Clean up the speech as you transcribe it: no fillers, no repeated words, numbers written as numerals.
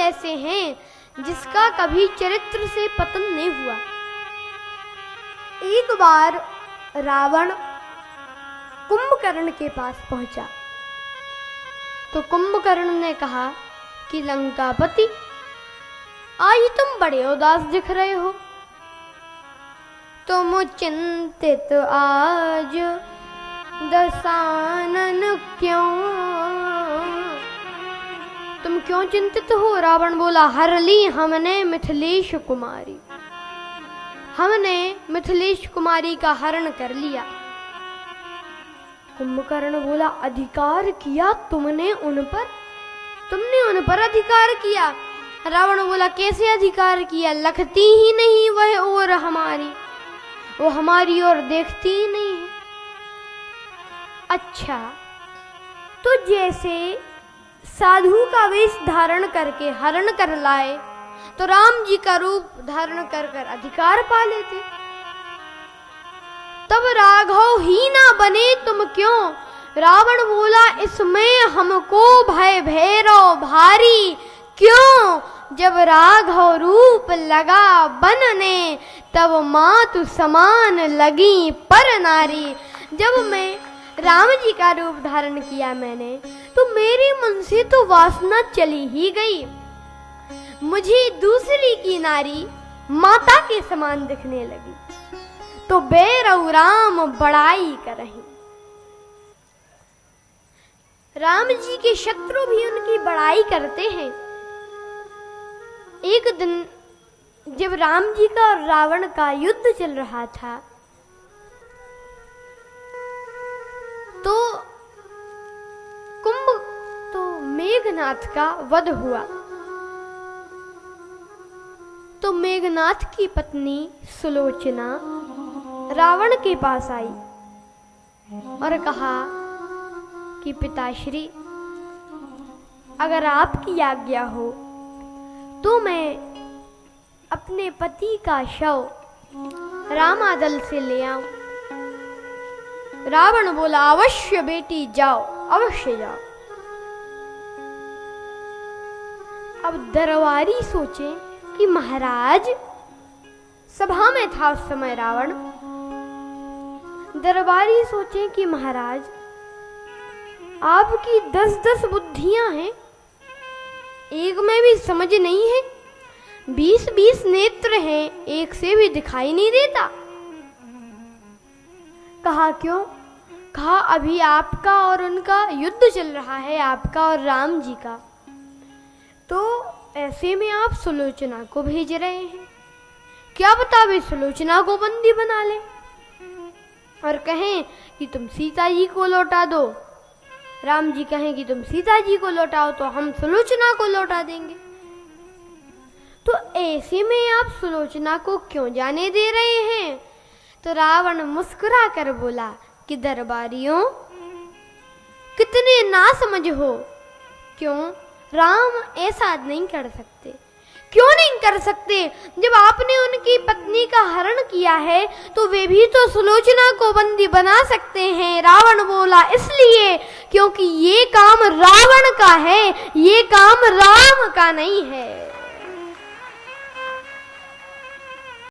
ऐसे हैं जिसका कभी चरित्र से पतन नहीं हुआ। एक बार रावण कुंभकर्ण के पास पहुंचा तो कुंभकर्ण ने कहा कि लंकापति, आज तुम बड़े उदास दिख रहे हो। तुम चिंतित आज दशानन क्यों? तुम क्यों चिंतित हो? रावण बोला, हर ली हमने मिथिलेश कुमारी, हमने मिथिलेश कुमारी का हरण कर लिया। कुंभकर्ण बोला, अधिकार किया तुमने उन पर? तुमने उन पर अधिकार किया? रावण बोला, कैसे अधिकार किया? लखती ही नहीं वह और हमारी, वो हमारी ओर देखती ही नहीं है। अच्छा, तो जैसे साधु का वेश धारण करके हरण कर लाए तो राम जी का रूप धारण कर कर अधिकार पा लेते। तब राघव ही ना बने तुम क्यों? रावण बोला, इसमें हमको भय भैरव भारी क्यों? जब राघव रूप लगा बनने तब मातु समान लगी पर नारी। जब मैं राम जी का रूप धारण किया मैंने तो मेरे मन से तो वासना चली ही गई। मुझे दूसरी की नारी माता के समान दिखने लगी तो बैरव राम बड़ाई करहीं। राम जी के शत्रु भी उनकी बड़ाई करते हैं। एक दिन जब राम जी का और रावण का युद्ध चल रहा था तो मेघनाथ का वध हुआ। तो मेघनाथ की पत्नी सुलोचना रावण के पास आई और कहा कि पिताश्री, अगर आपकी आज्ञा हो तो मैं अपने पति का शव रामादल से ले आऊं। रावण बोला, अवश्य बेटी जाओ, अवश्य जाओ। अब दरबारी सोचे कि महाराज, सभा में था उस समय रावण, दरबारी सोचे कि महाराज आपकी 10-10 बुद्धियां हैं, एक में भी समझ नहीं है, 20-20 नेत्र हैं, एक से भी दिखाई नहीं देता। कहा क्यों? कहा अभी आपका और उनका युद्ध चल रहा है, आपका और राम जी का, तो ऐसे में आप सुलोचना को भेज रहे हैं, क्या पता वे सुलोचना को बंदी बना ले और कहें कि तुम सीता जी को लौटा दो। राम जी कहें कि तुम सीता जी को लौटाओ तो हम सुलोचना को लौटा देंगे। तो ऐसे में आप सुलोचना को क्यों जाने दे रहे हैं? तो रावण मुस्कुरा कर बोला कि दरबारियों, कितने ना समझ हो। क्यों? राम ऐसा नहीं कर सकते। क्यों नहीं कर सकते? जब आपने उनकी पत्नी का हरण किया है तो वे भी तो सुलोचना को बंदी बना सकते हैं। रावण बोला, इसलिए क्योंकि ये काम रावण का है, ये काम राम का नहीं है।